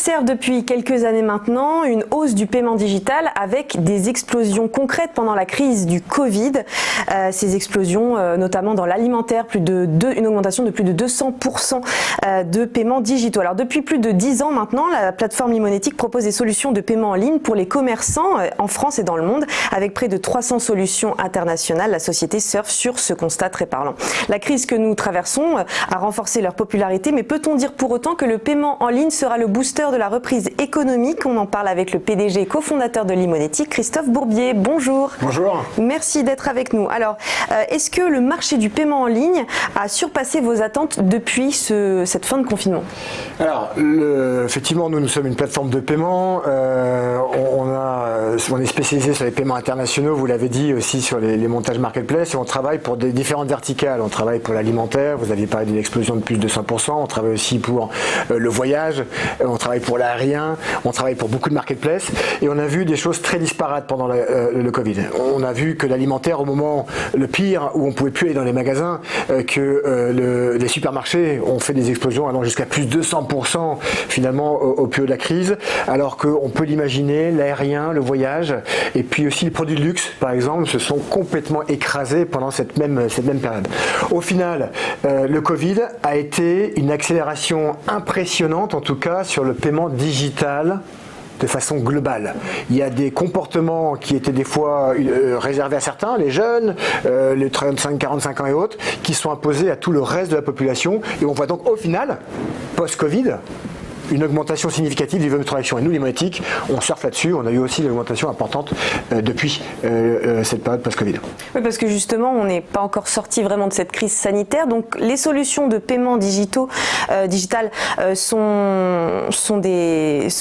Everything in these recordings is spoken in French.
observe depuis quelques années maintenant une hausse du paiement digital avec des explosions concrètes pendant la crise du Covid. Ces explosions, notamment dans l'alimentaire, une augmentation de plus de 200% de paiements digitaux. Alors depuis plus de 10 ans maintenant, la plateforme Limonetic propose des solutions de paiement en ligne pour les commerçants en France et dans le monde. Avec près de 300 solutions internationales, la société surfe sur ce constat très parlant. La crise que nous traversons a renforcé leur popularité, mais peut-on dire pour autant que le paiement en ligne sera le booster de la reprise économique? On en parle avec le PDG et cofondateur de Limonetic, Christophe Bourbier. Bonjour. Bonjour. Merci d'être avec nous. Alors, est-ce que le marché du paiement en ligne a surpassé vos attentes depuis cette fin de confinement? Alors, effectivement, nous sommes une plateforme de paiement. On est spécialisé sur les paiements internationaux, vous l'avez dit, aussi sur les montages marketplace, et on travaille pour des différentes verticales. On travaille pour l'alimentaire, vous aviez parlé d'une explosion de plus de 100%, on travaille aussi pour le voyage, on travaille pour l'aérien, on travaille pour beaucoup de marketplace, et on a vu des choses très disparates pendant le Covid. On a vu que l'alimentaire, au moment le pire, où on pouvait plus aller dans les magasins, les supermarchés ont fait des explosions allant jusqu'à plus de 200% finalement au période de la crise, alors qu'on peut l'imaginer, l'aérien, le voyage, et puis aussi les produits de luxe, par exemple, se sont complètement écrasés pendant cette même période. Au final, le Covid a été une accélération impressionnante, en tout cas, sur le paiement digital de façon globale. Il y a des comportements qui étaient des fois réservés à certains, les jeunes, les 35-45 ans et autres, qui sont imposés à tout le reste de la population. Et on voit donc au final, post-Covid, une augmentation significative du volume de transaction. Et nous, Limonetic, on surfe là-dessus. On a eu aussi une augmentation importante depuis cette période post-Covid. Oui, parce que justement, on n'est pas encore sorti vraiment de cette crise sanitaire. Donc, les solutions de paiement digitales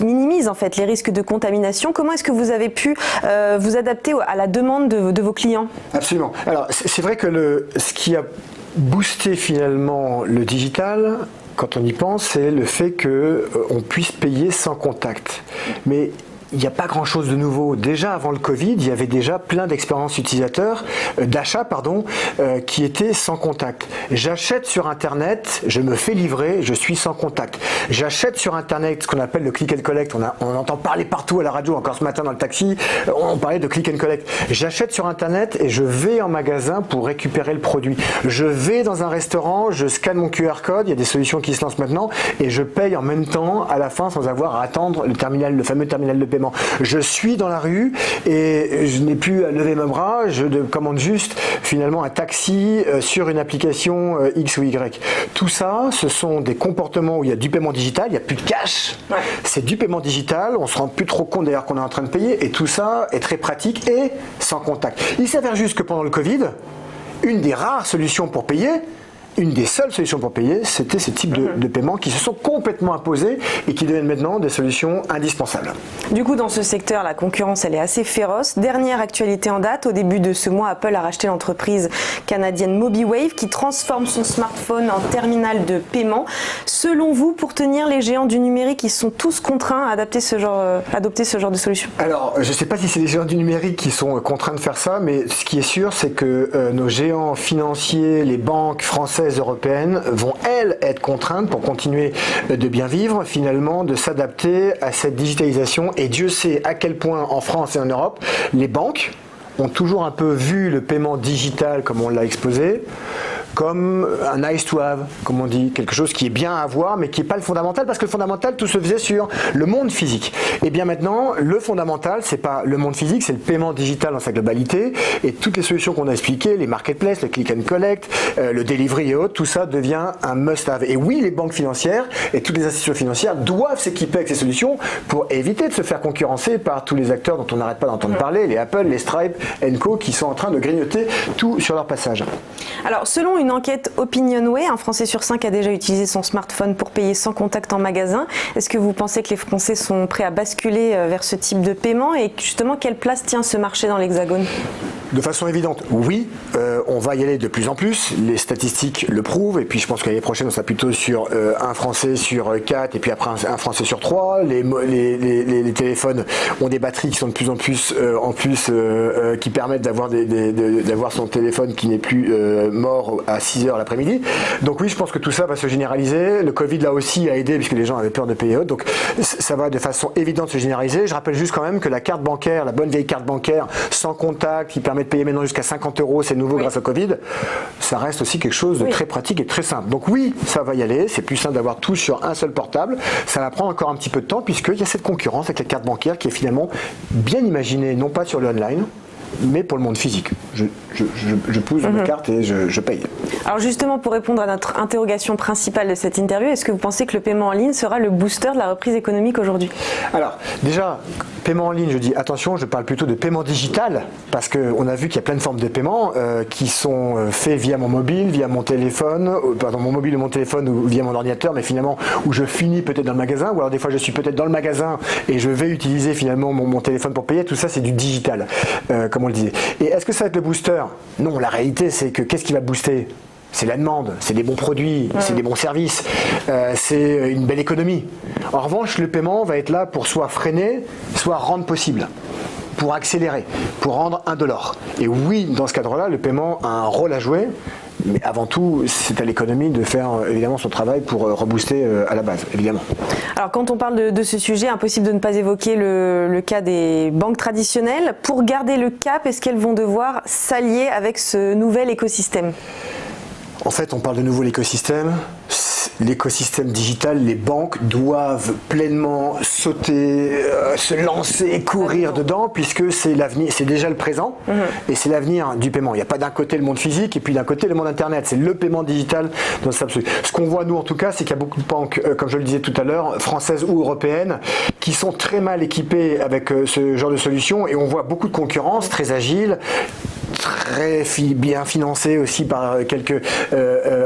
minimisent en fait les risques de contamination. Comment est-ce que vous avez pu vous adapter à la demande de vos clients? Absolument. Alors, c'est vrai que ce qui a boosté finalement le digital, quand on y pense, c'est le fait qu'on puisse payer sans contact. Mais il n'y a pas grand-chose de nouveau. Déjà avant le Covid, il y avait déjà plein d'expériences utilisateurs, qui étaient sans contact. J'achète sur Internet, je me fais livrer, je suis sans contact. J'achète sur Internet ce qu'on appelle le click and collect. On entend parler partout à la radio, encore ce matin dans le taxi, on parlait de click and collect. J'achète sur Internet et je vais en magasin pour récupérer le produit. Je vais dans un restaurant, je scanne mon QR code, il y a des solutions qui se lancent maintenant, et je paye en même temps à la fin sans avoir à attendre le fameux terminal de paiement. Je suis dans la rue et je n'ai plus à lever mes bras, je commande juste finalement un taxi sur une application X ou Y. Tout ça, ce sont des comportements où il y a du paiement digital, il n'y a plus de cash, c'est du paiement digital, on ne se rend plus trop compte d'ailleurs qu'on est en train de payer, et tout ça est très pratique et sans contact. Il s'avère juste que pendant le Covid, une des rares solutions pour payer, une des seules solutions pour payer, c'était ce type de paiement qui se sont complètement imposés et qui deviennent maintenant des solutions indispensables. Du coup, dans ce secteur, la concurrence, elle est assez féroce. Dernière actualité en date, au début de ce mois, Apple a racheté l'entreprise canadienne MobiWave qui transforme son smartphone en terminal de paiement. Selon vous, pour tenir les géants du numérique, ils sont tous contraints à adopter ce genre de solution? Alors, je ne sais pas si c'est les géants du numérique qui sont contraints de faire ça, mais ce qui est sûr, c'est que nos géants financiers, les banques françaises, européennes vont, elles, être contraintes pour continuer de bien vivre, finalement, de s'adapter à cette digitalisation. Et Dieu sait à quel point, en France et en Europe, les banques ont toujours un peu vu le paiement digital, comme on l'a exposé, comme un nice to have, comme on dit, quelque chose qui est bien à avoir, mais qui n'est pas le fondamental, parce que le fondamental, tout se faisait sur le monde physique. Et bien maintenant, le fondamental, c'est pas le monde physique, c'est le paiement digital dans sa globalité, et toutes les solutions qu'on a expliquées, les marketplaces, le click and collect, le delivery et autres, tout ça devient un must-have. Et oui, les banques financières et toutes les institutions financières doivent s'équiper avec ces solutions pour éviter de se faire concurrencer par tous les acteurs dont on n'arrête pas d'entendre parler, les Apple, les Stripe, Co, qui sont en train de grignoter tout sur leur passage. Alors, selon une enquête Opinionway, un Français sur 5 a déjà utilisé son smartphone pour payer sans contact en magasin. Est-ce que vous pensez que les Français sont prêts à basculer vers ce type de paiement, et justement, quelle place tient ce marché dans l'Hexagone? De façon évidente, oui, on va y aller de plus en plus. Les statistiques le prouvent. Et puis je pense que l'année prochaine, on sera plutôt sur un Français sur 4 et puis après un Français sur 3. Les téléphones ont des batteries qui sont de plus en plus, qui permettent d'avoir son téléphone qui n'est plus mort à 6 heures l'après-midi. Donc oui, je pense que tout ça va se généraliser. Le Covid là aussi a aidé puisque les gens avaient peur de payer haut. Donc ça va de façon évidente se généraliser. Je rappelle juste quand même que la carte bancaire, la bonne vieille carte bancaire sans contact qui permet de payer maintenant jusqu'à 50 €, c'est nouveau grâce au Covid, ça reste aussi quelque chose de très pratique et très simple. Donc oui, ça va y aller. C'est plus simple d'avoir tout sur un seul portable. Ça va prendre encore un petit peu de temps puisqu'il y a cette concurrence avec la carte bancaire qui est finalement bien imaginée, non pas sur le online, mais pour le monde physique. Je pousse ma carte et je paye. Alors justement, pour répondre à notre interrogation principale de cette interview, est-ce que vous pensez que le paiement en ligne sera le booster de la reprise économique aujourd'hui? Alors déjà, paiement en ligne, je dis attention, je parle plutôt de paiement digital, parce qu'on a vu qu'il y a plein de formes de paiement qui sont faits via mon mobile, via mon téléphone, mon mobile ou mon téléphone ou via mon ordinateur, mais finalement où je finis peut-être dans le magasin, ou alors des fois je suis peut-être dans le magasin et je vais utiliser finalement mon téléphone pour payer. Tout ça, c'est du digital, comme on le disait. Et est-ce que ça va être le booster? Non, la réalité, c'est que qu'est-ce qui va booster? C'est la demande, c'est des bons produits, c'est des bons services, c'est une belle économie. En revanche, le paiement va être là pour soit freiner, soit rendre possible, pour accélérer, pour rendre indolore. Et oui, dans ce cadre-là, le paiement a un rôle à jouer, mais avant tout, c'est à l'économie de faire évidemment son travail pour rebooster à la base, évidemment. Alors quand on parle de ce sujet, impossible de ne pas évoquer le cas des banques traditionnelles. Pour garder le cap, est-ce qu'elles vont devoir s'allier avec ce nouvel écosystème ? En fait, on parle de nouveau l'écosystème digital. Les banques doivent pleinement sauter, se lancer, courir dedans, puisque c'est l'avenir, c'est déjà le présent, et c'est l'avenir du paiement. Il n'y a pas d'un côté le monde physique et puis d'un côté le monde internet. C'est le paiement digital dans cet absolu. Ce qu'on voit nous en tout cas, c'est qu'il y a beaucoup de banques, comme je le disais tout à l'heure, françaises ou européennes, qui sont très mal équipées avec ce genre de solution, et on voit beaucoup de concurrence, très agile, très bien financé aussi par quelques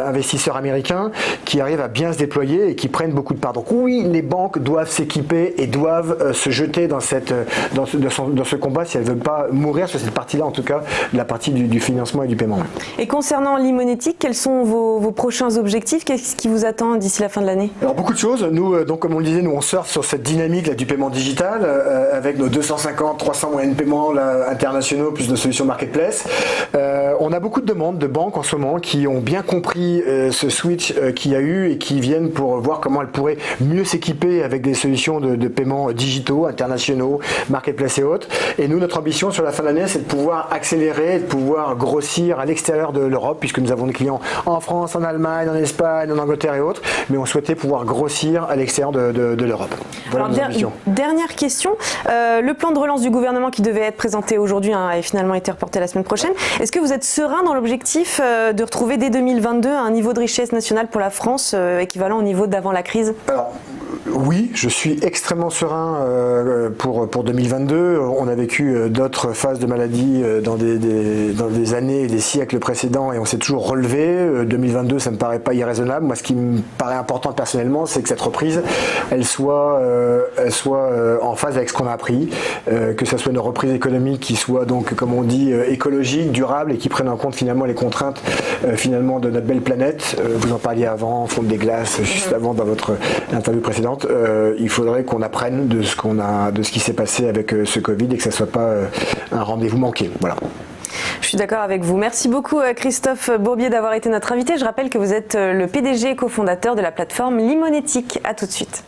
investisseurs américains qui arrivent à bien se déployer et qui prennent beaucoup de parts. Donc oui, les banques doivent s'équiper et doivent se jeter dans ce combat si elles ne veulent pas mourir sur cette partie-là, en tout cas la partie du financement et du paiement. Et concernant l'Imonetic, quels sont vos prochains objectifs? Qu'est-ce qui vous attend d'ici la fin de l'année? Alors beaucoup de choses. Nous, donc comme on le disait, nous on surfe sur cette dynamique là, du paiement digital avec nos 250, 300 moyens de paiement là, internationaux plus nos solutions marketplace. On a beaucoup de demandes de banques en ce moment qui ont bien compris ce switch qu'il y a eu et qui viennent pour voir comment elles pourraient mieux s'équiper avec des solutions de paiement digitaux, internationaux, marketplace et autres. Et nous, notre ambition sur la fin de l'année, c'est de pouvoir accélérer, de pouvoir grossir à l'extérieur de l'Europe, puisque nous avons des clients en France, en Allemagne, en Espagne, en Angleterre et autres, mais on souhaitait pouvoir grossir à l'extérieur de l'Europe. Voilà nos ambitions. Dernière question, le plan de relance du gouvernement qui devait être présenté aujourd'hui a finalement été reporté la semaine prochaine. Est-ce que vous êtes serein dans l'objectif de retrouver dès 2022 un niveau de richesse nationale pour la France équivalent au niveau d'avant la crise? Alors, oui, je suis extrêmement serein pour 2022. On a vécu d'autres phases de maladie dans des années et des siècles précédents et on s'est toujours relevé. 2022, ça me paraît pas irraisonnable. Moi, ce qui me paraît important personnellement, c'est que cette reprise, elle soit en phase avec ce qu'on a appris, que ça soit une reprise économique qui soit donc, comme on dit, écologique, durable et qui prenne en compte finalement les contraintes finalement de notre belle planète. Vous en parliez avant, fonte des glaces, juste avant dans votre interview précédente. Il faudrait qu'on apprenne de ce qui s'est passé avec ce Covid et que ça ne soit pas un rendez-vous manqué. Voilà. Je suis d'accord avec vous. Merci beaucoup Christophe Bourbier d'avoir été notre invité. Je rappelle que vous êtes le PDG et cofondateur de la plateforme L'Imonetic. À tout de suite.